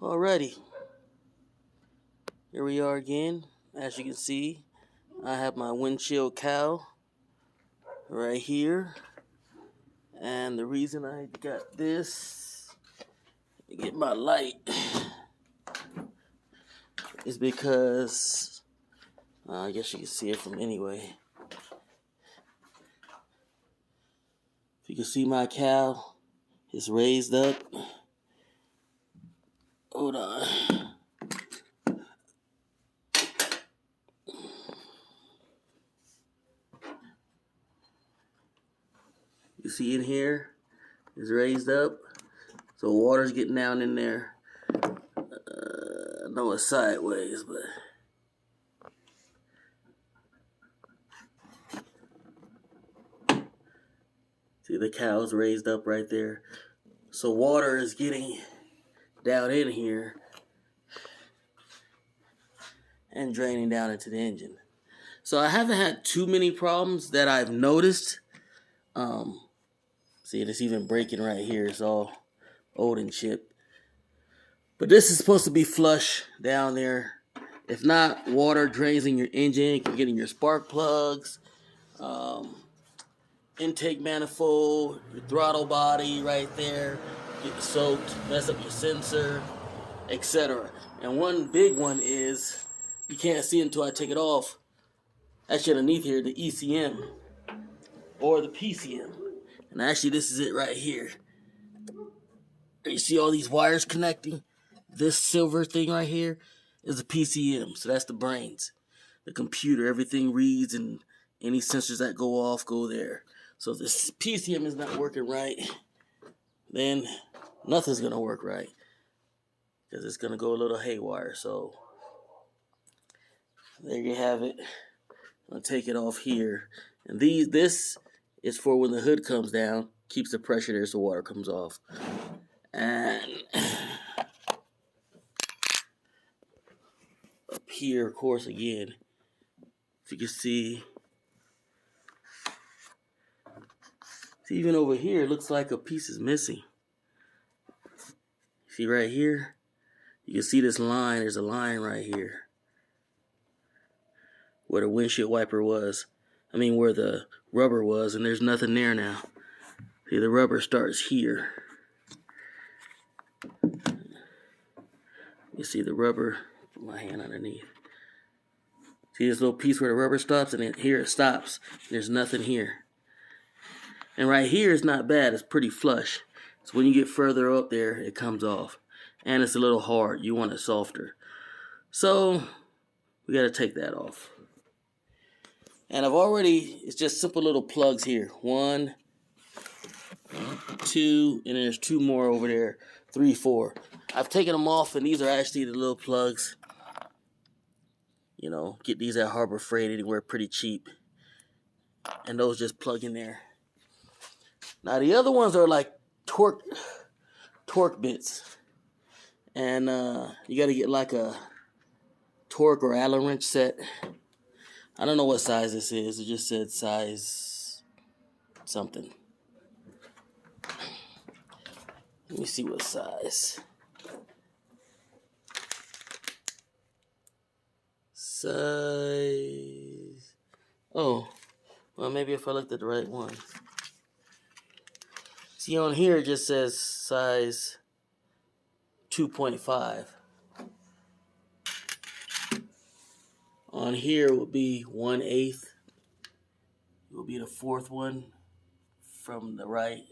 Alrighty, here we are again. As you can see, I have my windshield cowl right here. And the reason I got this, to get my light, is because, I guess you can see it from anyway. If you can see my cowl, it's raised up. Hold on. You see in here, it's raised up. So water's getting down in there. I know it's sideways, but see the cowl's raised up right there. So water is getting down in here and draining down into the engine. So I haven't had too many problems that I've noticed. See, it's even breaking right here. It's all old and chipped. But this is supposed to be flush down there. If not, water drains in your engine. You can get in your spark plugs, intake manifold, your throttle body right there. Get soaked, mess up your sensor, etc. And one big one is, you can't see it until I take it off. Actually underneath here, the ECM or the PCM. And actually this is it right here. You see all these wires connecting? This silver thing right here is the PCM. So that's the brains. The computer, everything reads, and any sensors that go off go there. So if this PCM is not working right, then nothing's going to work right. Because it's going to go a little haywire. So there you have it. I'm going to take it off here. And this is for when the hood comes down. Keeps the pressure there so water comes off. And up here, of course, again, if you can see, even over here, it looks like a piece is missing. See right here? You can see this line. There's a line right here where the windshield wiper was. I mean, where the rubber was, and there's nothing there now. See, the rubber starts here. You see the rubber. Put my hand underneath. See this little piece where the rubber stops, and then here it stops. There's nothing here. And right here is not bad. It's pretty flush. So when you get further up there, it comes off. And it's a little hard. You want it softer. So we got to take that off. And it's just simple little plugs here. 1, 2, and there's 2 more over there. 3, 4. I've taken them off, and these are actually the little plugs. You know, get these at Harbor Freight anywhere, pretty cheap. And those just plug in there. Now the other ones are like torque bits. And you got to get like a torque or Allen wrench set. I don't know what size this is. It just said size something. Let me see what size. Size. Oh, well, maybe if I looked at the right one. See, on here it just says size 2.5. On here will be 1/8. It will be the 4th one from the right.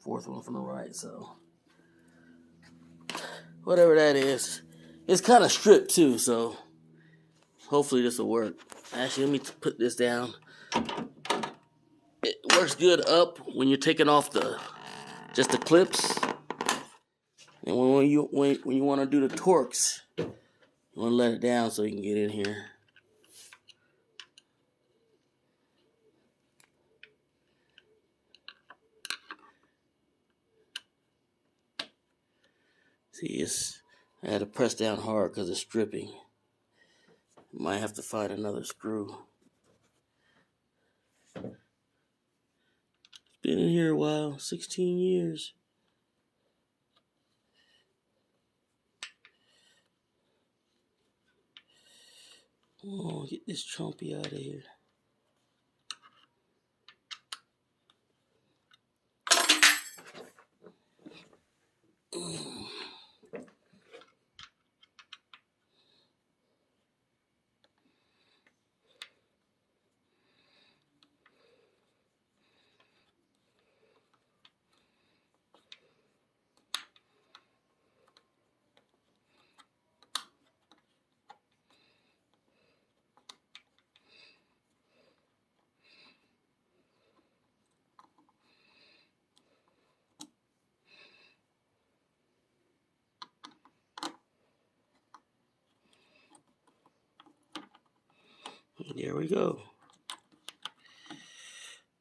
4th one from the right, so whatever that is. It's kind of stripped too, so hopefully this will work. Actually, let me put this down. It works good up when you're taking off just the clips. And when you want to do the torques, you want to let it down so you can get in here. See, I had to press down hard because it's stripping. Might have to find another screw. It's been in here a while, 16 years. Oh, get this Trumpy out of here. There we go.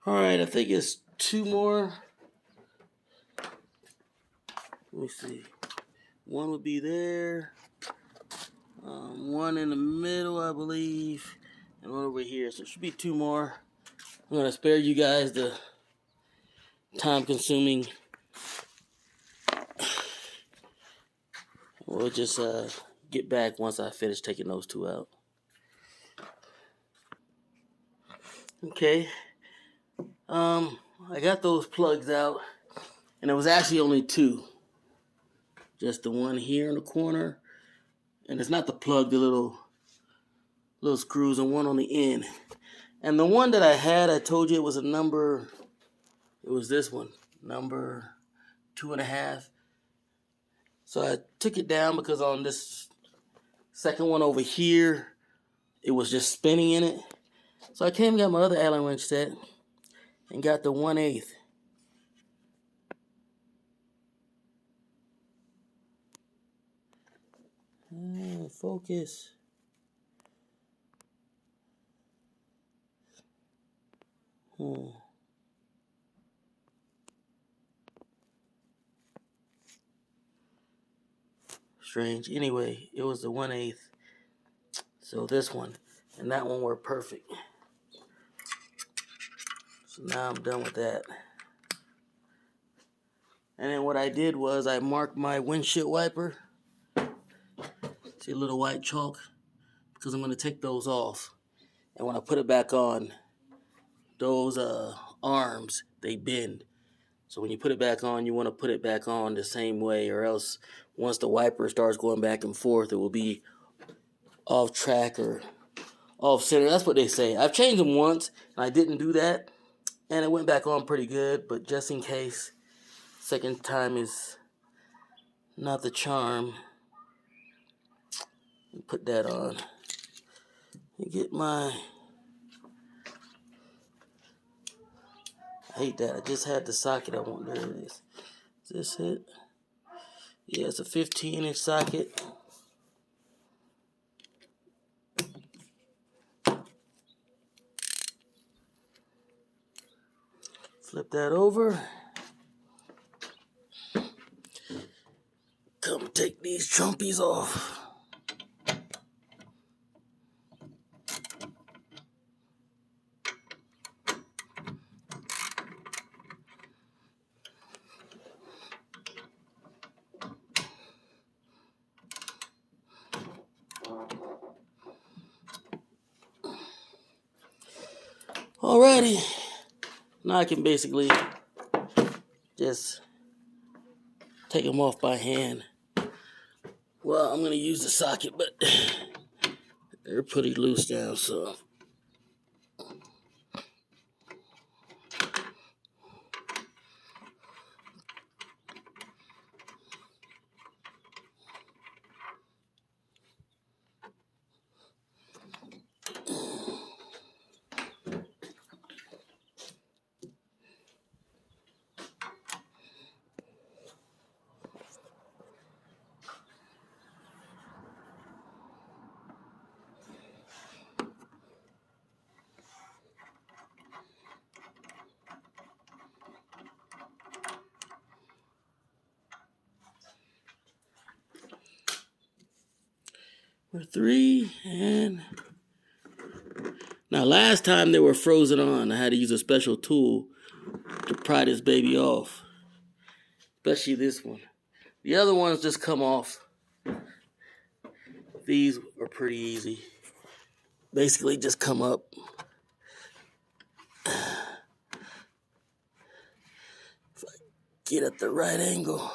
Alright, I think it's 2 more. Let me see. One would be there. One in the middle, I believe. And one over here. So it should be 2 more. I'm going to spare you guys the time-consuming. We'll just get back once I finish taking those 2 out. Okay. I got those plugs out. And it was actually only 2. Just the one here in the corner. And it's not the plug, the little screws, and one on the end. And the one that I had, I told you it was a number, it was this one, number 2.5. So I took it down because on this second one over here, it was just spinning in it. So I came and got my other Allen wrench set and got the 1/8. Focus. Strange. Anyway, it was the 1/8. So this one and that one were perfect. So now I'm done with that. And then what I did was I marked my windshield wiper. See a little white chalk? Because I'm going to take those off. And when I put it back on, those arms, they bend. So when you put it back on, you want to put it back on the same way, or else once the wiper starts going back and forth, it will be off track or off center. That's what they say. I've changed them once, and I didn't do that, and it went back on pretty good, but just in case, second time is not the charm. Put that on. You get my... I hate that. I just had the socket I want. There it is. Is this it? Yeah, it's a 15-inch socket. Flip that over. Come take these Trumpies off. Alrighty. Now I can basically just take them off by hand. Well, I'm going to use the socket, but they're pretty loose now, so. We're 3, and now last time they were frozen on. I had to use a special tool to pry this baby off, especially this one. The other ones just come off. These are pretty easy. basically just come up. If I get at the right angle.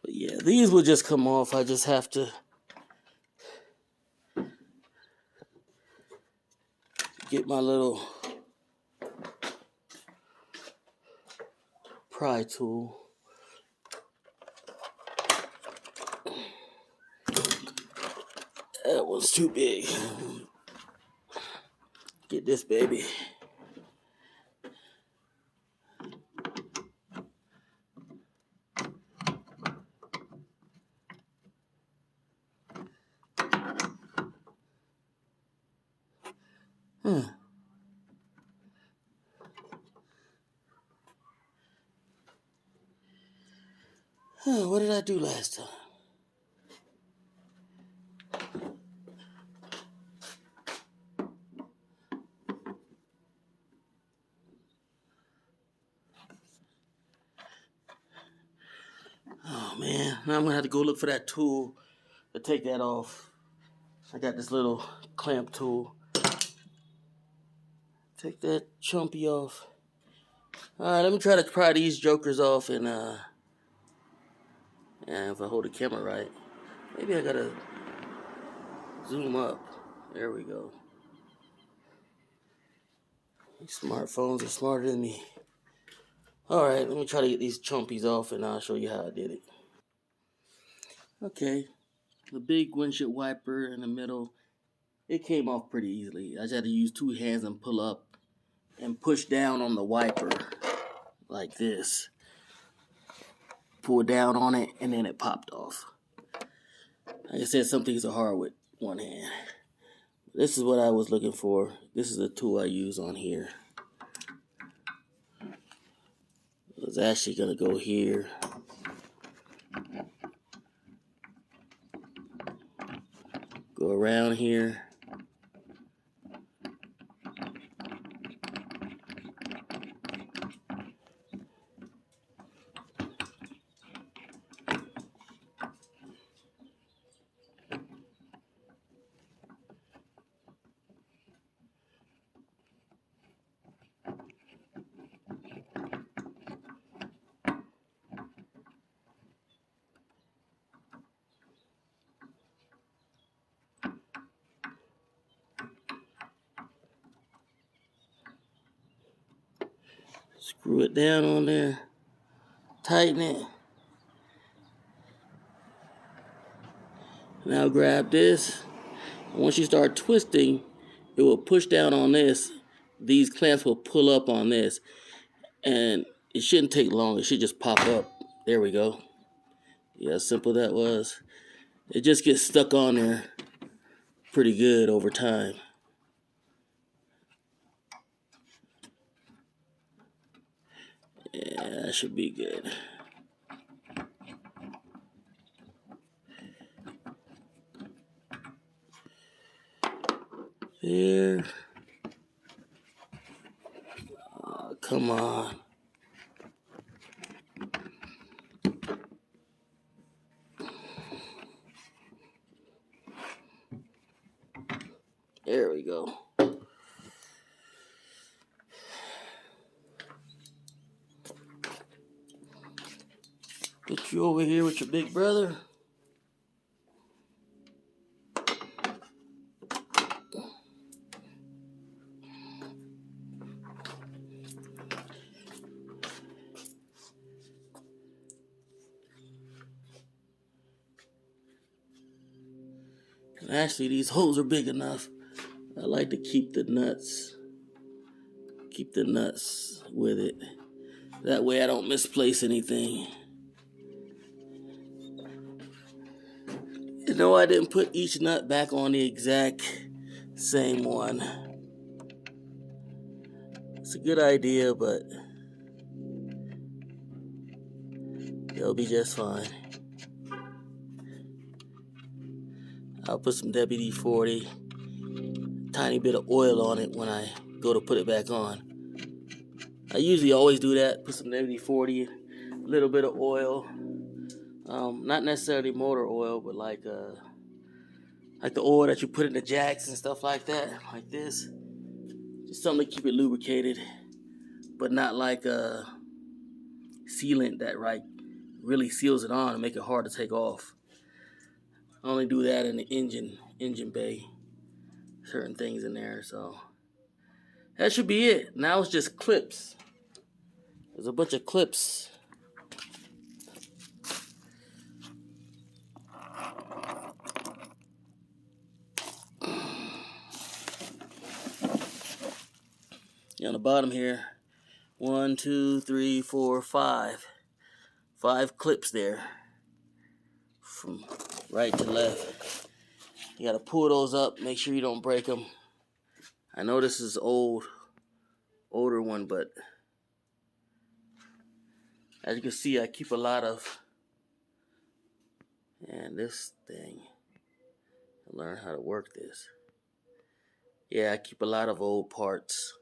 But yeah, these will just come off. I just have to get my little pry tool. That one's too big. Get this baby. What did I do last time? Oh man, now I'm gonna have to go look for that tool to take that off. I got this little clamp tool. Take that chumpy off. Alright, let me try to pry these jokers off and if I hold the camera right. Maybe I gotta zoom up. There we go. These smartphones are smarter than me. Alright, let me try to get these chumpies off and I'll show you how I did it. Okay, the big windshield wiper in the middle, it came off pretty easily. I just had to use two hands and pull up and push down on the wiper like this. Pull down on it and then it popped off. Like I said, some things are hard with one hand. This is what I was looking for. This is the tool I use on here. It's actually gonna go here. Go around here. Screw it down on there. Tighten it. Now grab this. Once you start twisting, it will push down on this. These clamps will pull up on this. And it shouldn't take long. It should just pop up. There we go. Yeah, how simple that was. It just gets stuck on there pretty good over time. Yeah, that should be good. There. Oh, come on. There we go. Get you over here with your big brother. Actually, these holes are big enough. I like to keep the nuts with it. That way I don't misplace anything. You know, I didn't put each nut back on the exact same one. It's a good idea, but it'll be just fine. I'll put some WD-40, tiny bit of oil on it when I go to put it back on. I usually always do that. Put some WD-40, a little bit of oil. Not necessarily motor oil, but like the oil that you put in the jacks and stuff like that, like this. Just something to keep it lubricated, but not like a sealant that really seals it on and make it hard to take off. I only do that in the engine bay. Certain things in there, so that should be it. Now it's just clips. There's a bunch of clips. On the bottom here, 1, 2, 3, 4, 5. 5 clips there from right to left. You gotta pull those up, make sure you don't break them. I know this is older one, but as you can see, I keep a lot of, and this thing, I learned how to work this. Yeah, I keep a lot of old parts.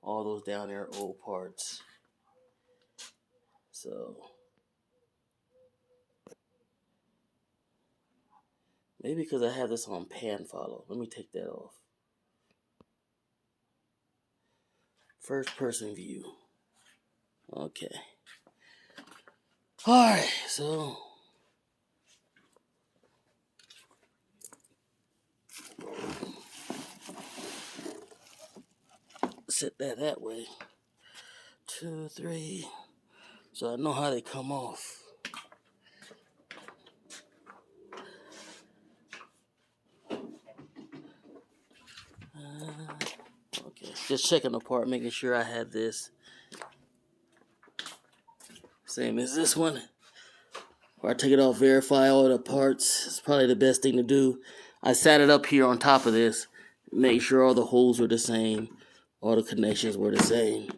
All those down there are old parts. So maybe because I have this on pan follow. Let me take that off. First person view. Okay. Alright, so set that way. 2, 3. So I know how they come off. Okay, just checking the part, making sure I have this. Same as this one. Or I take it off, verify all the parts. It's probably the best thing to do. I sat it up here on top of this. Make sure all the holes were the same. All the connections were the same.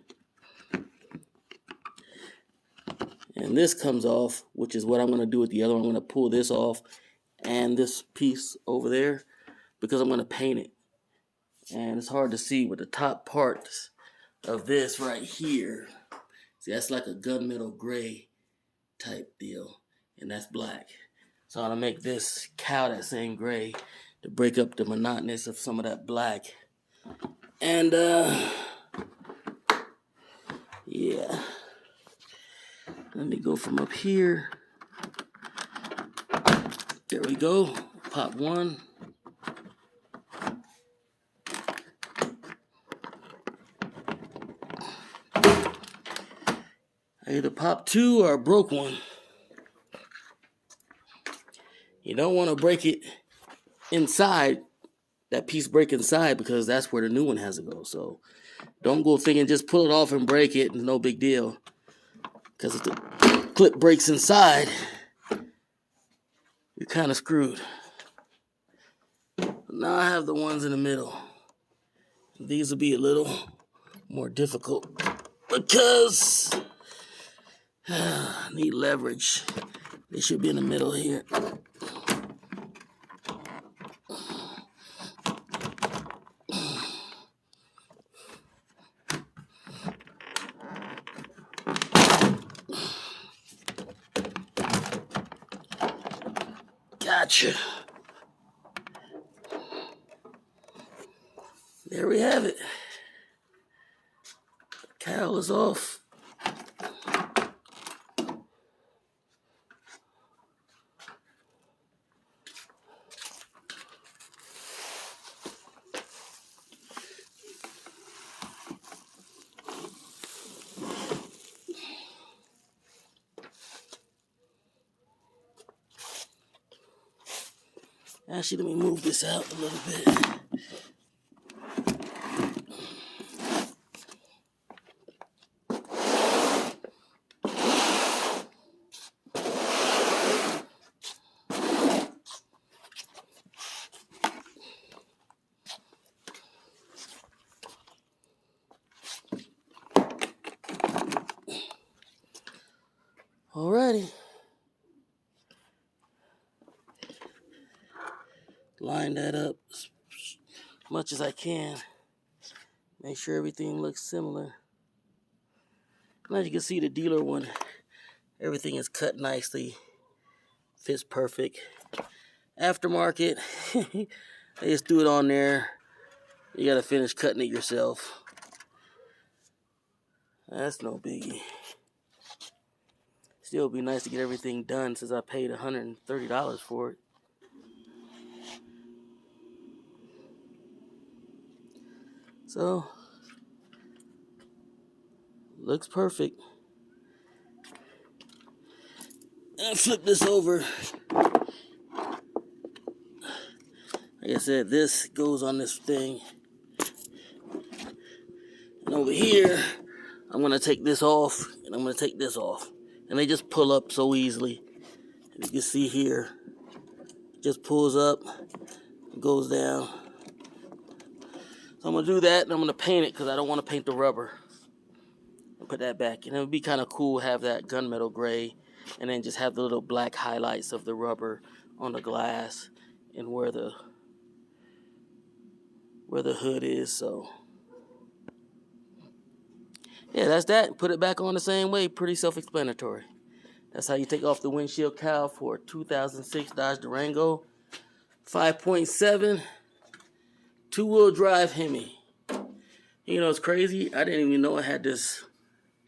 And this comes off, which is what I'm going to do with the other one. I'm going to pull this off and this piece over there because I'm going to paint it. And it's hard to see with the top parts of this right here. See, that's like a gunmetal gray type deal, and that's black. So I'm gonna make this cowl that same gray to break up the monotonous of some of that black. And yeah, let me go from up here. There we go. Pop one. I either pop 2 or broke one. You don't want to break it inside, that piece break inside, because that's where the new one has to go. So don't go thinking just pull it off and break it, and no big deal. Because if the clip breaks inside, you're kind of screwed. Now I have the ones in the middle. These will be a little more difficult because I need leverage. They should be in the middle here. Gotcha. There we have it. The cowl is off. Actually, let me move this out a little bit. Alrighty. Line that up as much as I can. Make sure everything looks similar. As you can see, the dealer one, everything is cut nicely, fits perfect. Aftermarket, they just threw it on there. You gotta finish cutting it yourself. That's no biggie. Still, it'd be nice to get everything done since I paid $130 for it. So, looks perfect. And flip this over. Like I said, this goes on this thing. And over here, I'm gonna take this off, and I'm gonna take this off. And they just pull up so easily. You can see here, just pulls up, goes down. So I'm gonna do that, and I'm gonna paint it because I don't want to paint the rubber. I'll put that back, and it would be kind of cool to have that gunmetal gray, and then just have the little black highlights of the rubber on the glass and where the hood is. So yeah, that's that. Put it back on the same way. Pretty self-explanatory. That's how you take off the windshield cowl for a 2006 Dodge Durango 5.7 two-wheel drive Hemi. You know, it's crazy. I didn't even know I had this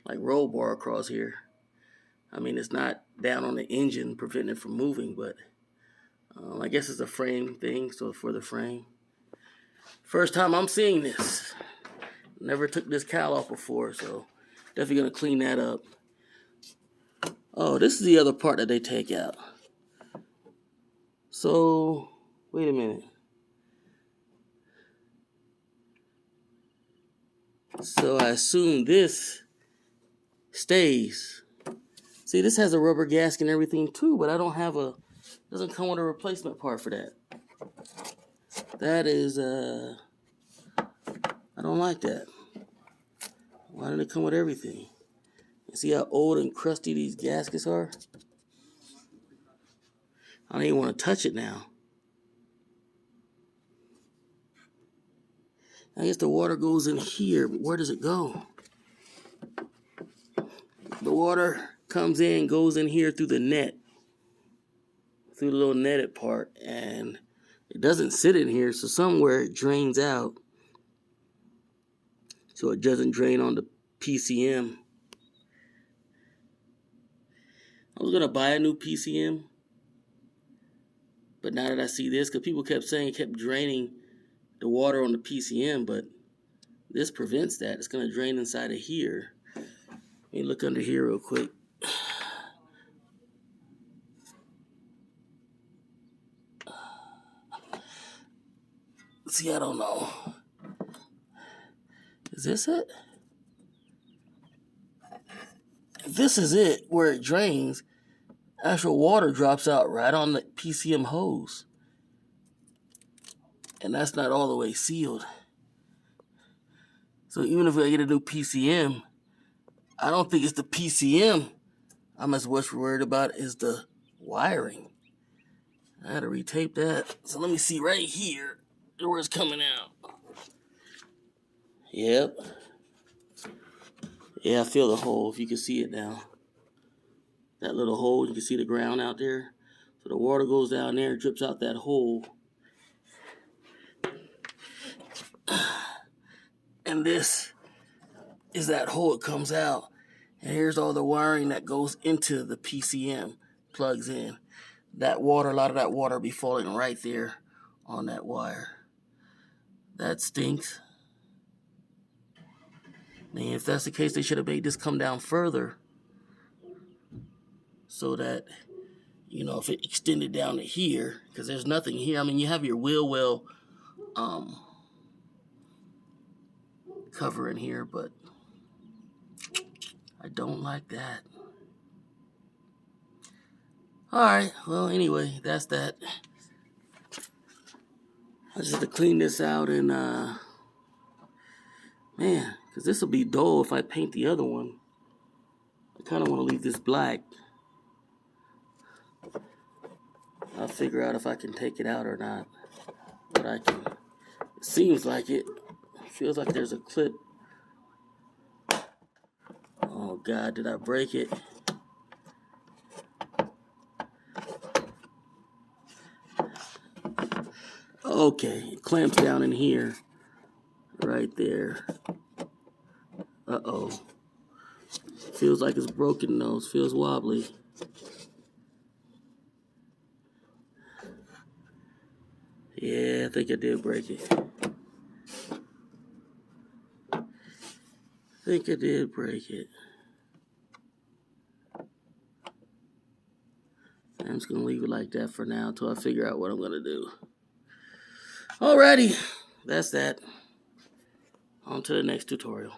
like roll bar across here. I mean, it's not down on the engine preventing it from moving, but I guess it's a frame thing, so for the frame. First time I'm seeing this. Never took this cowl off before, so definitely gonna clean that up. Oh, this is the other part that they take out. So, wait a minute. So I assume this stays. See, this has a rubber gasket and everything too, but I don't have doesn't come with a replacement part for that. That is, I don't like that. Why didn't it come with everything? You see how old and crusty these gaskets are? I don't even want to touch it now. I guess the water goes in here, but where does it go? The water comes in, goes in here through the net, through the little netted part, and it doesn't sit in here, so somewhere it drains out, so it doesn't drain on the PCM. I was gonna buy a new PCM, but now that I see this, because people kept saying it kept draining the water on the PCM, but this prevents that. It's gonna drain inside of here. Let me look under here real quick. See, I don't know. Is this it? If this is it, where it drains, actual water drops out right on the PCM hose. And that's not all the way sealed. So even if I get a new PCM, I don't think it's the PCM I'm as much worried about is the wiring. I had to retape that. So let me see right here where it's coming out. Yep. Yeah, I feel the hole, if you can see it now. That little hole, you can see the ground out there. So the water goes down there, drips out that hole. And this is that hole it comes out. And here's all the wiring that goes into the PCM, plugs in. That water, a lot of that water be falling right there on that wire. That stinks. Man, if that's the case, they should have made this come down further so that, you know, if it extended down to here, because there's nothing here. I mean, you have your wheel well cover in here, but I don't like that. All right, well, anyway, that's that. I just have to clean this out and, man, because this will be dull if I paint the other one. I kind of want to leave this black. I'll figure out if I can take it out or not. But I can. It seems like it. It feels like there's a clip. Oh, God, did I break it? Okay, it clamps down in here. Right there. Uh-oh. Feels like it's broken though. It feels wobbly. Yeah, I think I did break it. I think I did break it. I'm just going to leave it like that for now until I figure out what I'm going to do. Alrighty, that's that. On to the next tutorial.